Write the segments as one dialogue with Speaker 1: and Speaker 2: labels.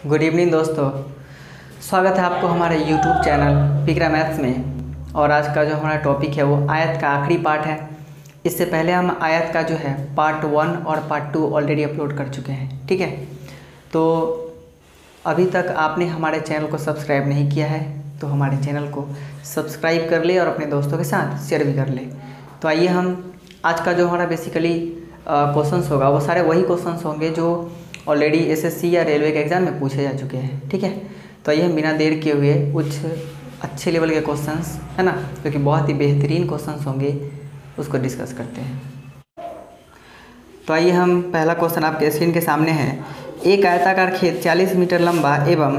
Speaker 1: Good evening दोस्तों। स्वागत है आपको हमारे यूट्यूब चैनल पिकरा मैथ्स में। और आज का जो हमारा टॉपिक है वो आयत का आखिरी पार्ट है। इससे पहले हम आयत का जो है पार्ट 1 और पार्ट 2 ऑलरेडी अपलोड कर चुके हैं, ठीक है। तो अभी तक आपने हमारे चैनल को सब्सक्राइब नहीं किया है तो हमारे चैनल को सब्सक्राइब कर ले और अपने दोस्तों के साथ शेयर भी कर ले। तो आइए हम आज का जो हमारा बेसिकली क्वेश्चंस होगा वो सारे वही क्वेश्चंस होंगे जो ऑलरेडी एसएससी या रेलवे के एग्ज़ाम में पूछे जा चुके हैं, ठीक है। तो आइए हम बिना देर किए हुए कुछ अच्छे लेवल के क्वेश्चंस है ना, जो कि बहुत ही बेहतरीन क्वेश्चंस होंगे, उसको डिस्कस करते हैं। तो आइए हम पहला क्वेश्चन आपके स्क्रीन के सामने है। एक आयताकार खेत 40 मीटर लंबा एवं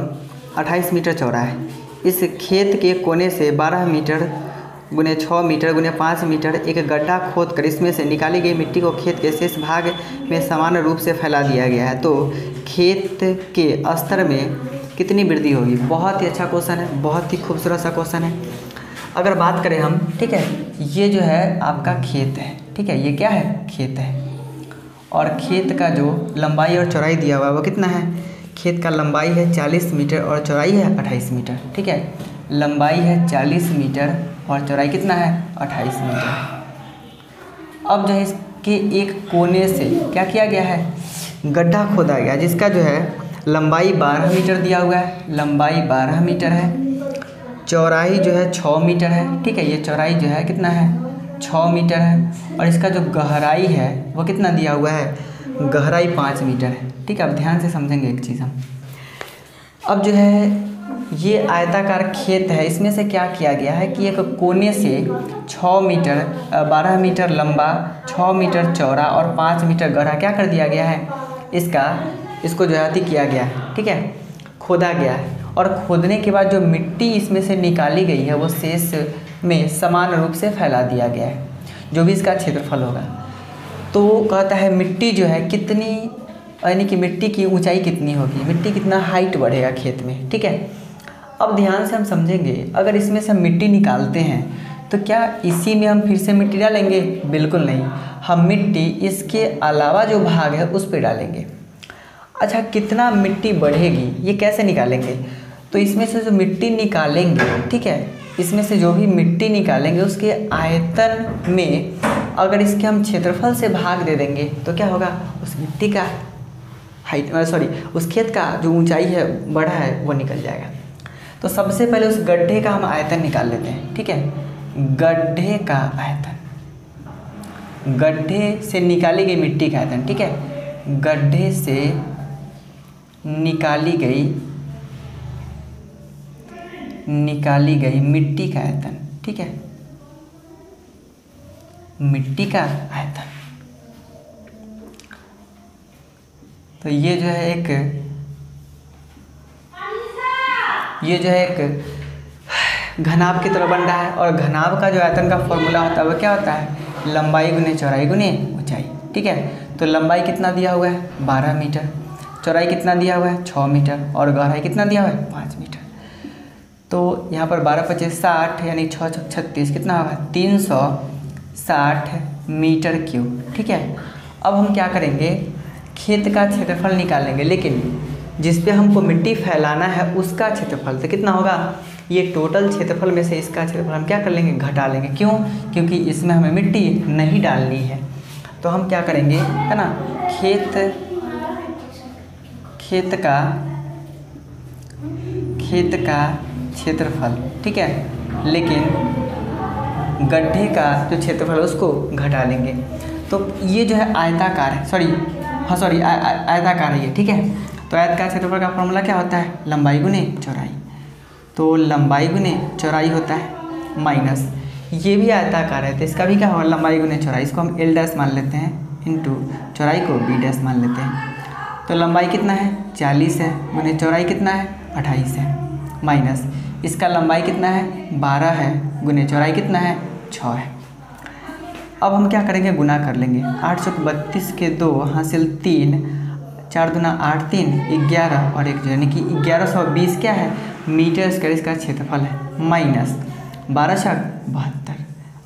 Speaker 1: 28 मीटर चौड़ा है। इस खेत के कोने से 12 मीटर गुने 6 मीटर गुने 5 मीटर एक गड्ढा खोदकर इसमें से निकाली गई मिट्टी को खेत के शेष भाग में समान रूप से फैला दिया गया है। तो खेत के स्तर में कितनी वृद्धि होगी? बहुत ही अच्छा क्वेश्चन है, बहुत ही खूबसूरत सा क्वेश्चन है। अगर बात करें हम, ठीक है, ये जो है आपका खेत है, ठीक है, ये क्या है? खेत है। और खेत का जो लंबाई और चौड़ाई दिया हुआ है वो कितना है? खेत का लंबाई है 40 मीटर और चौड़ाई है 28 मीटर, ठीक है। लंबाई है 40 मीटर और चौड़ाई कितना है? 28 मीटर। अब जो है इसके एक कोने से क्या किया गया है? गड्ढा खोदा गया, जिसका जो है लंबाई 12 मीटर दिया हुआ है, लंबाई 12 मीटर है, चौड़ाई जो है 6 मीटर है, ठीक है। ये चौड़ाई जो है कितना है? 6 मीटर है। और इसका जो गहराई है वो कितना दिया हुआ है? गहराई 5 मीटर है, ठीक है। अब ध्यान से समझेंगे एक चीज़ हम। अब जो है ये आयताकार खेत है, इसमें से क्या किया गया है कि एक कोने से 6 मीटर 12 मीटर लंबा, 6 मीटर चौड़ा और 5 मीटर गहरा क्या कर दिया गया है? इसको जो है किया गया है, ठीक है, खोदा गया है। और खोदने के बाद जो मिट्टी इसमें से निकाली गई है वो शेष में समान रूप से फैला दिया गया है, जो भी इसका क्षेत्रफल होगा। तो कहता है मिट्टी जो है कितनी, यानी कि मिट्टी की ऊंचाई कितनी होगी, मिट्टी कितना हाइट बढ़ेगा खेत में, ठीक है। अब ध्यान से हम समझेंगे, अगर इसमें से हम मिट्टी निकालते हैं तो क्या इसी में हम फिर से मिट्टी डालेंगे? बिल्कुल नहीं, हम मिट्टी इसके अलावा जो भाग है उस पर डालेंगे। अच्छा, कितना मिट्टी बढ़ेगी ये कैसे निकालेंगे? तो इसमें से जो मिट्टी निकालेंगे, ठीक है, इसमें से जो भी मिट्टी निकालेंगे उसके आयतन में अगर इसके हम क्षेत्रफल से भाग दे देंगे तो क्या होगा? उस मिट्टी का उस खेत का जो ऊंचाई है बढ़ा है वो निकल जाएगा। तो सबसे पहले उस गड्ढे का हम आयतन निकाल लेते हैं, ठीक है। गड्ढे का आयतन, गड्ढे से निकाली गई मिट्टी का आयतन, ठीक है। गड्ढे से निकाली गई मिट्टी का आयतन, ठीक है, मिट्टी का आयतन। तो ये जो है एक घनाभ की तरह बन रहा है। और घनाभ का जो आयतन का फॉर्मूला होता है वो क्या होता है? लंबाई गुने चौड़ाई गुने ऊंचाई, ठीक है। तो लंबाई कितना दिया हुआ है? 12 मीटर, चौड़ाई कितना दिया हुआ है? 6 मीटर, और गहराई कितना दिया हुआ है? 5 मीटर। तो यहाँ पर 12 25 60 यानी 6 6 36 कितना होगा? 360 मीटर क्यूब, ठीक है। अब हम क्या करेंगे? खेत का क्षेत्रफल निकालेंगे, लेकिन जिस पे हमको मिट्टी फैलाना है उसका क्षेत्रफल तो कितना होगा? ये टोटल क्षेत्रफल में से इसका क्षेत्रफल हम क्या कर लेंगे? घटा लेंगे। क्यों? क्योंकि इसमें हमें मिट्टी नहीं डालनी है। तो हम क्या करेंगे, है ना, खेत का क्षेत्रफल, ठीक है, लेकिन गड्ढे का जो क्षेत्रफल है उसको घटा लेंगे। तो ये जो है आयताकार है, आयताकार है ये, ठीक है। तो आयत का क्षेत्रफल का फॉर्मूला क्या होता है? लंबाई गुने चौड़ाई। तो लंबाई गुने चौड़ाई होता है माइनस, ये भी आयताकार है तो इसका भी क्या होगा? लंबाई गुने चौड़ाई। इसको हम L डैश मान लेते हैं, इंटू चौड़ाई को B डैश मान लेते हैं। तो लंबाई कितना है? 40 है, गुने चौड़ाई कितना है? 28 है, माइनस इसका लंबाई कितना है? 12 है, गुने चौड़ाई कितना है? 6 है। अब हम क्या करेंगे? गुना कर लेंगे। 832 के 2 हासिल 3, 4 दूना 8 3 11 और 1 यानी कि 1120 क्या है? मीटर स्क्वायर इसका क्षेत्रफल है, माइनस 12 छक 72।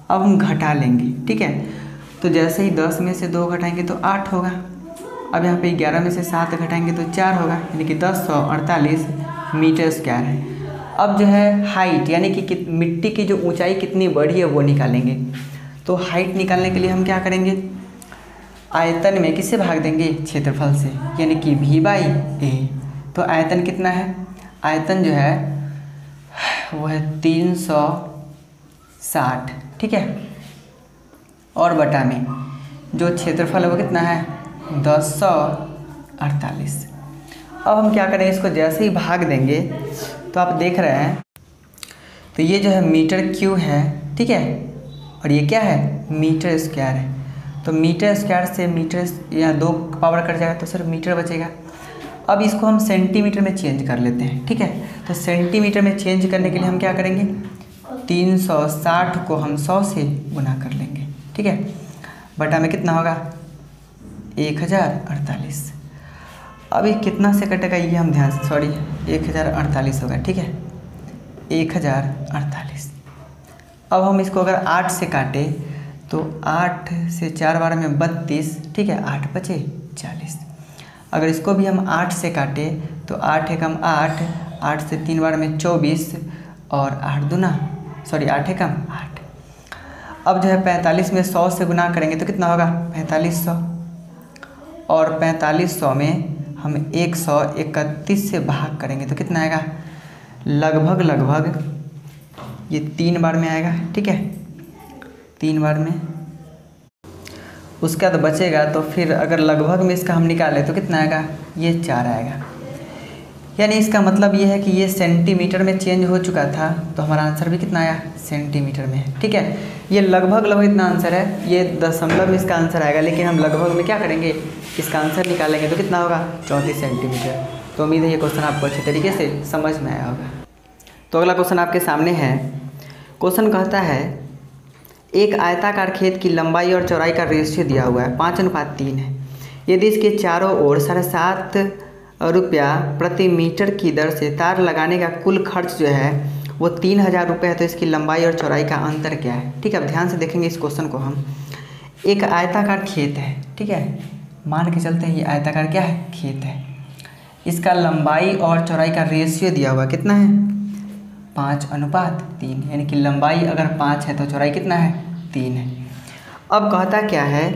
Speaker 1: अब हम घटा लेंगे, ठीक है। तो जैसे ही 10 में से 2 घटाएंगे तो 8 होगा, अब यहाँ पे 11 में से 7 घटाएंगे तो 4 होगा, यानी कि 1048 मीटर स्क्वायर है। अब जो है हाइट यानी कि मिट्टी की जो ऊंचाई कितनी बढ़ी है वो निकालेंगे। तो हाइट निकालने के लिए हम क्या करेंगे, आयतन में किससे भाग देंगे, क्षेत्रफल से, यानी कि V/A। तो आयतन कितना है, आयतन जो है वो है 360, ठीक है, और बटा में जो क्षेत्रफल है वो कितना है 1048। अब हम क्या करेंगे, इसको जैसे ही भाग देंगे तो आप देख रहे हैं तो ये जो है मीटर क्यूब है, ठीक है, और ये क्या है मीटर स्क्वायर है। तो मीटर स्क्वायर से मीटर यहाँ 2 पावर कट जाएगा तो सिर्फ मीटर बचेगा। अब इसको हम सेंटीमीटर में चेंज कर लेते हैं, ठीक है। तो सेंटीमीटर में चेंज करने के लिए हम क्या करेंगे, 360 को हम 100 से गुना कर लेंगे, ठीक है, बटा में कितना होगा 1048। अब ये कितना से कटेगा ये हम ध्यान से, सॉरी 1048 होगा, ठीक है, 1048। अब हम इसको अगर 8 से काटे तो 8 से 4 बार में 32, ठीक है, 8 बचे 40। अगर इसको भी हम 8 से काटे तो 8 एकम 8, 8 से 3 बार में 24 और 8 एकम 8। अब जो है 45 में 100 से गुना करेंगे तो कितना होगा 4500, और 4500 में हम 131 से भाग करेंगे तो कितना आएगा, लगभग ये 3 बार में आएगा, ठीक है, 3 बार में। उसका तो बचेगा, तो फिर अगर लगभग में इसका हम निकालें तो कितना आएगा, ये 4 आएगा। यानी इसका मतलब ये है कि ये सेंटीमीटर में चेंज हो चुका था, तो हमारा आंसर भी कितना आया सेंटीमीटर में है, ठीक है। ये लगभग इतना आंसर है, ये दशमलव में इसका आंसर आएगा, लेकिन हम लगभग में क्या करेंगे, इसका आंसर निकालेंगे तो कितना होगा 34 सेंटीमीटर। तो उम्मीद है ये क्वेश्चन आपको अच्छे तरीके से समझ में आया होगा। तो अगला क्वेश्चन आपके सामने है। क्वेश्चन कहता है एक आयताकार खेत की लंबाई और चौड़ाई का रेशियो दिया हुआ है 5:3 है। यदि इसके चारों ओर 7.5 रुपया प्रति मीटर की दर से तार लगाने का कुल खर्च जो है वो 3000 रुपये है, तो इसकी लंबाई और चौड़ाई का अंतर क्या है, ठीक है। अब ध्यान से देखेंगे इस क्वेश्चन को हम। एक आयताकार खेत है, ठीक है, मान के चलते हैं ये आयताकार क्या है खेत है। इसका लंबाई और चौड़ाई का रेशियो दिया हुआ कितना है 5:3, यानी कि लंबाई अगर 5 है तो चौड़ाई कितना है 3 है। अब कहता क्या है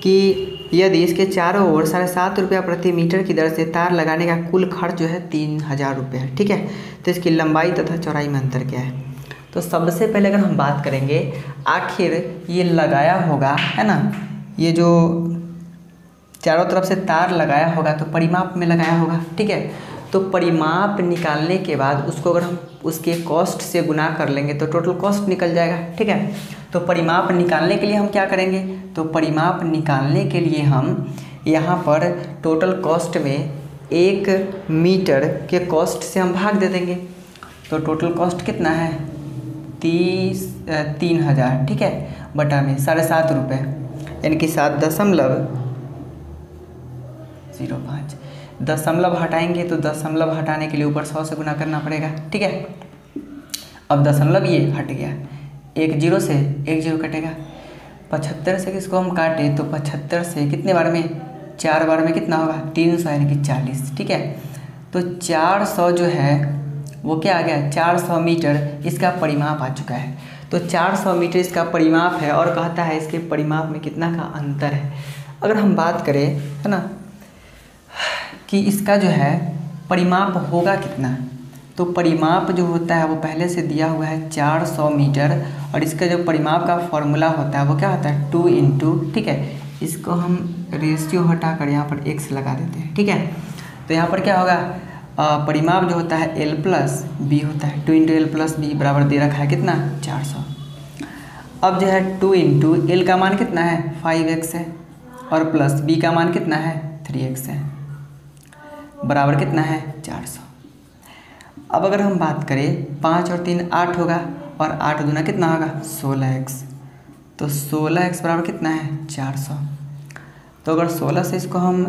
Speaker 1: कि यदि इसके चारों ओर 7.5 रुपया प्रति मीटर की दर से तार लगाने का कुल खर्च जो है 3000 रुपये है, ठीक है, तो इसकी लंबाई तथा चौड़ाई में अंतर क्या है। तो सबसे पहले अगर हम बात करेंगे, आखिर ये लगाया होगा, है ना, ये जो चारों तरफ से तार लगाया होगा तो परिमाप में लगाया होगा, ठीक है। तो परिमाप निकालने के बाद उसको अगर हम उसके कॉस्ट से गुना कर लेंगे तो टोटल कॉस्ट निकल जाएगा, ठीक है। तो परिमाप निकालने के लिए हम क्या करेंगे, तो परिमाप निकालने के लिए हम यहाँ पर टोटल कॉस्ट में 1 मीटर के कॉस्ट से हम भाग दे देंगे। तो टोटल कॉस्ट कितना है 3000, ठीक है, बटा में 7.5 रुपये, यानी कि 7.05। दशमलव हटाएंगे तो दशमलव हटाने के लिए ऊपर 100 से गुना करना पड़ेगा, ठीक है। अब दशमलव ये हट गया, 1 0 से 1 0 कटेगा। 75 से इसको हम काटें तो 75 से कितने बार में 4 बार में कितना होगा 300, यानी कि 40, ठीक है। तो 400 जो है वो क्या आ गया 400 मीटर इसका परिमाप आ चुका है। तो 400 मीटर इसका परिमाप है और कहता है इसके परिमाप में कितना का अंतर है। अगर हम बात करें, है ना, कि इसका जो है परिमाप होगा कितना, तो परिमाप जो होता है वो पहले से दिया हुआ है 400 मीटर, और इसका जो परिमाप का फॉर्मूला होता है वो क्या होता है 2 × ठीक है। इसको हम रेशियो हटाकर यहाँ पर x लगा देते हैं, ठीक है। तो यहाँ पर क्या होगा परिमाप जो होता है l + b होता है, 2 × l + b बराबर दे रखा है कितना 400। अब जो है 2 × l का मान कितना है 5x है, और प्लस b का मान कितना है 3x है, बराबर कितना है 400। अब अगर हम बात करें 5 और 3 8 होगा, और 8 दूना कितना होगा 16x, तो 16x बराबर कितना है 400। तो अगर 16 से इसको हम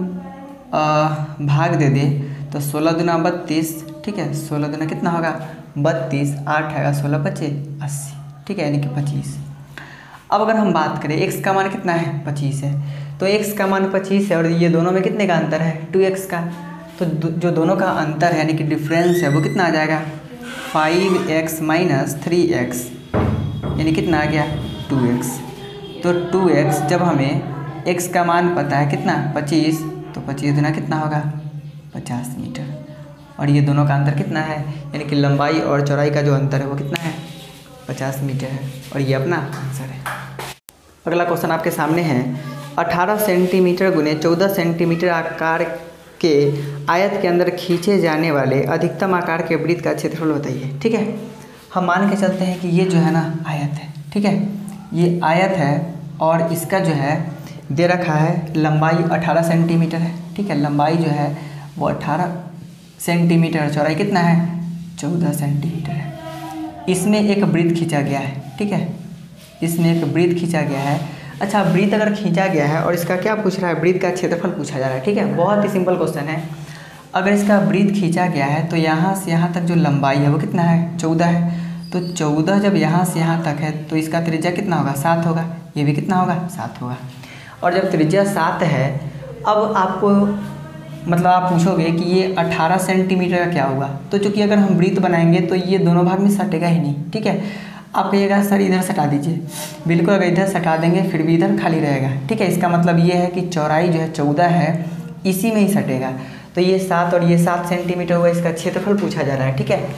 Speaker 1: भाग दे दें तो 16 दूना 32, ठीक है, 16 दूना कितना होगा 32, 8 आएगा 16 × 5 = 80, ठीक है, यानी कि 25। अब अगर हम बात करें x का मान कितना है 25 है, तो x का मान 25 है और ये दोनों में कितने का अंतर है 2x का। तो जो दोनों का अंतर है यानी कि डिफरेंस है वो कितना आ जाएगा 5x माइनस 3x, यानी कितना आ गया 2x। तो 2x जब हमें x का मान पता है कितना 25, तो 25 गुना कितना होगा 50 मीटर। और ये दोनों का अंतर कितना है, यानी कि लंबाई और चौड़ाई का जो अंतर है वो कितना है 50 मीटर है। और ये अपना आंसर है। अगला क्वेश्चन आपके सामने है 18 सेंटीमीटर गुने 14 सेंटीमीटर आकार के आयत के अंदर खींचे जाने वाले अधिकतम आकार के वृत्त का क्षेत्रफल बताइए। ठीक है, हम मान के चलते हैं कि ये जो है ना आयत है। ठीक है, ये आयत है और इसका जो है दे रखा है लंबाई 18 सेंटीमीटर है। ठीक है, लंबाई जो है वो 18 सेंटीमीटर, चौड़ाई कितना है 14 सेंटीमीटर है। इसमें एक वृत्त खींचा गया है। ठीक है, इसमें एक वृत्त खींचा गया है। अच्छा, वृत्त अगर खींचा गया है और इसका क्या पूछ रहा है, वृत्त का क्षेत्रफल पूछा जा रहा है। ठीक है, बहुत ही सिंपल क्वेश्चन है। अगर इसका वृत्त खींचा गया है तो यहाँ से यहाँ तक जो लंबाई है वो कितना है 14 है। तो 14 जब यहाँ से यहाँ तक है तो इसका त्रिज्या कितना होगा 7 होगा, ये भी कितना होगा 7 होगा। और जब त्रिज्या 7 है, अब आपको मतलब आप पूछोगे कि ये 18 सेंटीमीटर का क्या होगा। तो चूँकि अगर हम वृत्त बनाएंगे तो ये दोनों भाग में सटेगा ही नहीं। ठीक है, आप कहिएगा सर इधर सटा दीजिए, बिल्कुल अगर इधर सटा देंगे फिर भी इधर खाली रहेगा। ठीक है, इसका मतलब ये है कि चौड़ाई जो है 14 है, इसी में ही सटेगा। तो ये 7 और ये 7 सेंटीमीटर हुआ, इसका क्षेत्रफल पूछा जा रहा है। ठीक है,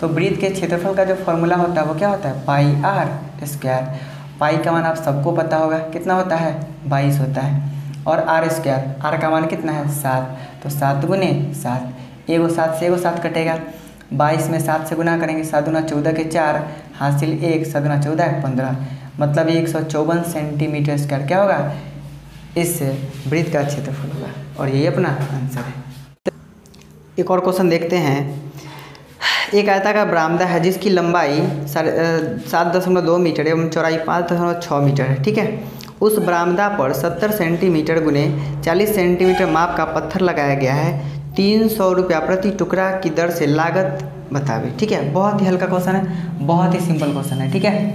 Speaker 1: तो वृत्त के क्षेत्रफल का जो फॉर्मूला होता है वो क्या होता है पाई आर स्क्वायर। पाई का मान आप सबको पता होगा कितना होता है 22 होता है, और आर स्क्वायर, आर का मान कितना है 7, तो 7 गुने 7, एगो 7 से एगो 7 कटेगा, 22 में 7 से गुना करेंगे, 7 गुना 14 के 4, हासिल 1, 7 गुना 14 15, मतलब 154 सेंटीमीटर स्क्वायर क्या होगा इस वृत्त का क्षेत्रफल होगा। और यही अपना आंसर है। एक और क्वेश्चन देखते हैं। एक आयताकार बरामदा है जिसकी लंबाई 7.2 मीटर एवं चौड़ाई 5.6 मीटर है। ठीक है, उस बरामदा पर 70 सेंटीमीटर गुने 40 सेंटीमीटर माप का पत्थर लगाया गया है। 300 रुपया प्रति टुकड़ा की दर से लागत बतावे। ठीक है, बहुत ही हल्का क्वेश्चन है, बहुत ही सिंपल क्वेश्चन है। ठीक है,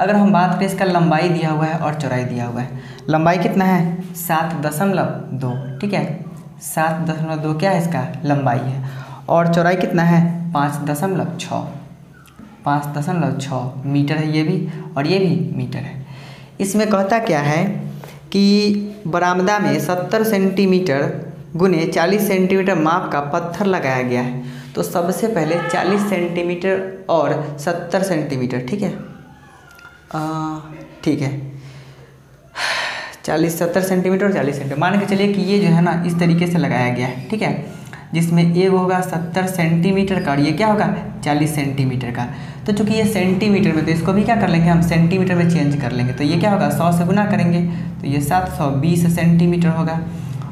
Speaker 1: अगर हम बात करें इसका लंबाई दिया हुआ है और चौड़ाई दिया हुआ है। लंबाई कितना है 7.2। ठीक है, 7.2 क्या है इसका लंबाई है, और चौड़ाई कितना है 5.6 मीटर है ये भी, और ये भी मीटर है। इसमें कहता क्या है कि बरामदा में 70 सेंटीमीटर गुने 40 सेंटीमीटर माप का पत्थर लगाया गया है। तो सबसे पहले 40 सेंटीमीटर और 70 सेंटीमीटर। ठीक है, ठीक है, 70 सेंटीमीटर और 40 सेंटीमीटर मान के चलिए कि ये जो है ना इस तरीके से लगाया गया है। ठीक है, जिसमें एक होगा 70 सेंटीमीटर का और ये क्या होगा 40 सेंटीमीटर का। तो चूंकि ये सेंटीमीटर में, तो इसको भी क्या कर लेंगे हम सेंटीमीटर में चेंज कर लेंगे। तो ये क्या होगा 100 से गुना करेंगे तो ये 720 सेंटीमीटर होगा,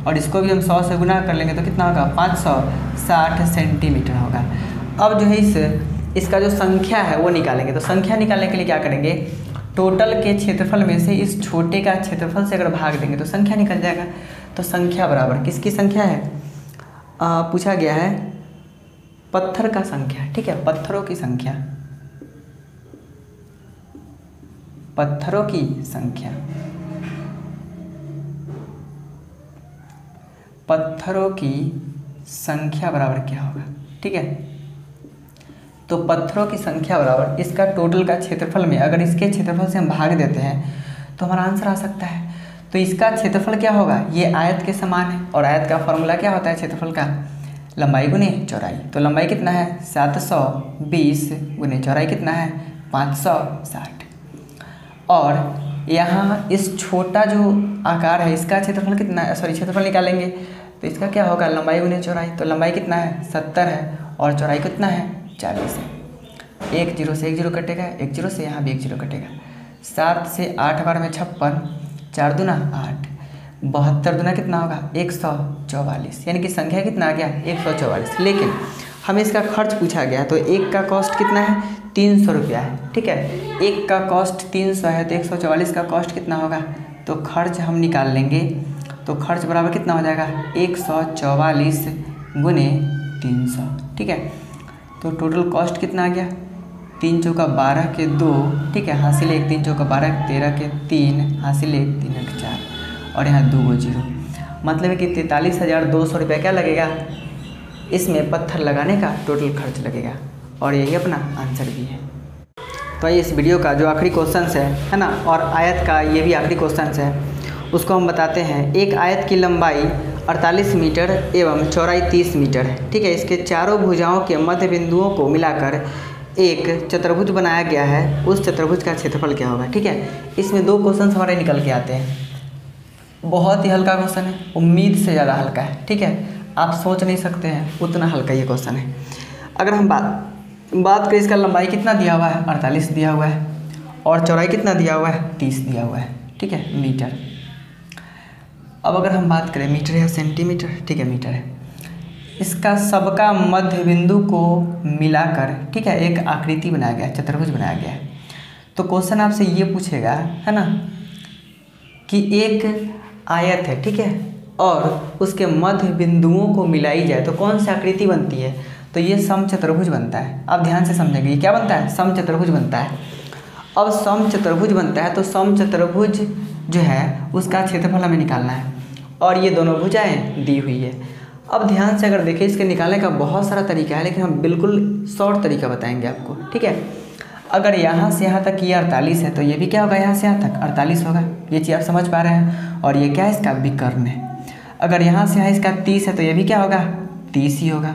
Speaker 1: और इसको भी हम 100 से गुना कर लेंगे तो कितना होगा 560 सेंटीमीटर होगा। अब जो है इसका जो संख्या है वो निकालेंगे। तो संख्या निकालने के लिए क्या करेंगे, टोटल के क्षेत्रफल में से इस छोटे का क्षेत्रफल से अगर भाग देंगे तो संख्या निकल जाएगा। तो संख्या बराबर किसकी संख्या है, पूछा गया है पत्थर का संख्या। ठीक है, पत्थरों की संख्या, पत्थरों की संख्या, पत्थरों की संख्या बराबर क्या होगा। ठीक है, तो पत्थरों की संख्या बराबर इसका टोटल का क्षेत्रफल में अगर इसके क्षेत्रफल से हम भाग देते हैं तो हमारा आंसर आ सकता है। तो इसका क्षेत्रफल क्या होगा, ये आयत के समान है, और आयत का फॉर्मूला क्या होता है क्षेत्रफल का लंबाई गुने चौड़ाई। तो लंबाई कितना है 720 गुने चौड़ाई कितना है 560। और यहाँ इस छोटा जो आकार है इसका क्षेत्रफल कितना है, क्षेत्रफल निकालेंगे तो इसका क्या होगा लंबाई गुने चौड़ाई। तो लंबाई कितना है 70 है और चौड़ाई कितना है 40 है। 1 0 से 1 0 कटेगा, 1 0 से यहाँ भी 1 0 कटेगा। 7 से 8 बार में 56, 4 दूना 8, 72 दूना कितना होगा 144, यानी कि संख्या कितना आ गया 144। लेकिन हमें इसका खर्च पूछा गया, तो एक का कॉस्ट कितना है 300 रुपया है। ठीक है, एक का कॉस्ट 300 है तो 144 का कॉस्ट कितना होगा, तो खर्च हम निकाल लेंगे। तो खर्च बराबर कितना हो जाएगा 144 गुने 300। ठीक है, तो टोटल कॉस्ट कितना आ गया 3 चौका 12 के 2। ठीक है, हासिल 1, 3 चौका 12 13 के 3, हासिल 1 3 के 4, और यहाँ 2 जीरो, मतलब है कि 43,200 रुपये क्या लगेगा इसमें पत्थर लगाने का टोटल खर्च लगेगा। और यही अपना आंसर भी है। तो इस वीडियो का जो आखिरी क्वेश्चन है ना, और आयत का ये भी आखिरी क्वेश्चन है, उसको हम बताते हैं। एक आयत की लंबाई 48 मीटर एवं चौड़ाई 30 मीटर है, ठीक है। इसके चारों भुजाओं के मध्य बिंदुओं को मिलाकर एक चतुर्भुज बनाया गया है, उस चतुर्भुज का क्षेत्रफल क्या होगा, ठीक है। इसमें 2 क्वेश्चन हमारे निकल के आते हैं। बहुत ही हल्का क्वेश्चन है, उम्मीद से ज़्यादा हल्का है, ठीक है। आप सोच नहीं सकते हैं उतना हल्का ये क्वेश्चन है। अगर हम बात करें, इसका लंबाई कितना दिया हुआ है 48 दिया हुआ है, और चौड़ाई कितना दिया हुआ है 30 दिया हुआ है, ठीक है, मीटर। अब अगर हम बात करें मीटर या सेंटीमीटर, ठीक है मीटर है, इसका सबका मध्य बिंदु को मिलाकर, ठीक है, एक आकृति बनाया गया है, चतुर्भुज बनाया गया है। तो क्वेश्चन आपसे ये पूछेगा, है ना, कि एक आयत है, ठीक है, और उसके मध्य बिंदुओं को मिलाई जाए तो कौन सी आकृति बनती है, तो ये समचतुर्भुज बनता है। आप ध्यान से समझेंगे, ये क्या बनता है, समचतुर्भुज बनता है। अब समचतुर्भुज बनता है तो समचतुर्भुज जो है उसका क्षेत्रफल हमें निकालना है, और ये दोनों भुजाएं दी हुई है। अब ध्यान से अगर देखें, इसके निकालने का बहुत सारा तरीका है, लेकिन हम बिल्कुल शॉर्ट तरीका बताएंगे आपको, ठीक है। अगर यहाँ से यहाँ तक ये 48 है तो ये भी क्या होगा, यहाँ से यहाँ तक 48 होगा, ये चीज़ आप समझ पा रहे हैं। और ये क्या है, इसका विकर्ण है। अगर यहाँ से यहाँ इसका 30 है तो ये भी क्या होगा, 30 ही होगा।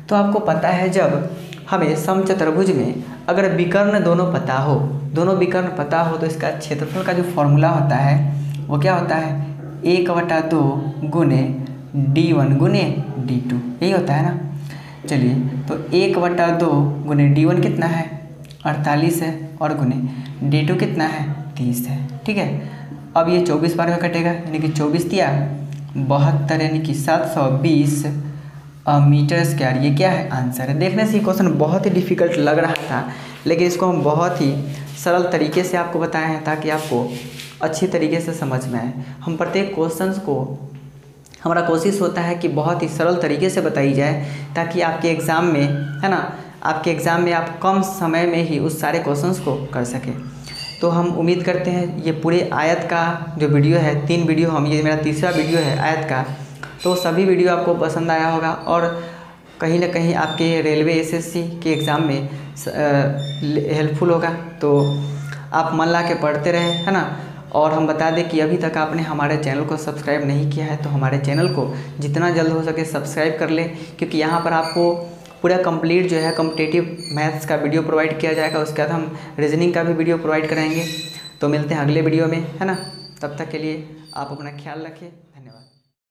Speaker 1: तो आपको पता है, जब हमें समचतुर्भुज में अगर विकर्ण दोनों विकर्ण पता हो तो इसका क्षेत्रफल का जो फॉर्मूला होता है वो क्या होता है, 1/2 गुने D1 गुने D2, यही होता है ना। चलिए, तो 1/2 गुने D1 कितना है 48 है, और गुने D2 कितना है 30 है, ठीक है। अब ये 24 बार में कटेगा, यानी कि 24 दिया 72, यानी कि 720 मीटर स्क्वायर, ये क्या है आंसर है। देखने से ये क्वेश्चन बहुत ही डिफ़िकल्ट लग रहा था, लेकिन इसको हम बहुत ही सरल तरीके से आपको बताए हैं ताकि आपको अच्छी तरीके से समझ में आए। हम प्रत्येक क्वेश्चंस को, हमारा कोशिश होता है कि बहुत ही सरल तरीके से बताई जाए, ताकि आपके एग्ज़ाम में, है ना, आपके एग्ज़ाम में आप कम समय में ही उस सारे क्वेश्चंस को कर सकें। तो हम उम्मीद करते हैं ये पूरे आयत का जो वीडियो है, 3 वीडियो ये मेरा तीसरा वीडियो है आयत का, तो सभी वीडियो आपको पसंद आया होगा, और कहीं ना कहीं आपके रेलवे एसएससी के एग्ज़ाम में हेल्पफुल होगा। तो आप मन ला के पढ़ते रहें, है ना। और हम बता दें कि अभी तक आपने हमारे चैनल को सब्सक्राइब नहीं किया है तो हमारे चैनल को जितना जल्द हो सके सब्सक्राइब कर लें, क्योंकि यहाँ पर आपको पूरा कंप्लीट जो है कॉम्पिटिटिव मैथ्स का वीडियो प्रोवाइड किया जाएगा। उसके बाद हम रीजनिंग का भी वीडियो प्रोवाइड कराएंगे। तो मिलते हैं अगले वीडियो में, है ना। तब तक के लिए आप अपना ख्याल रखें।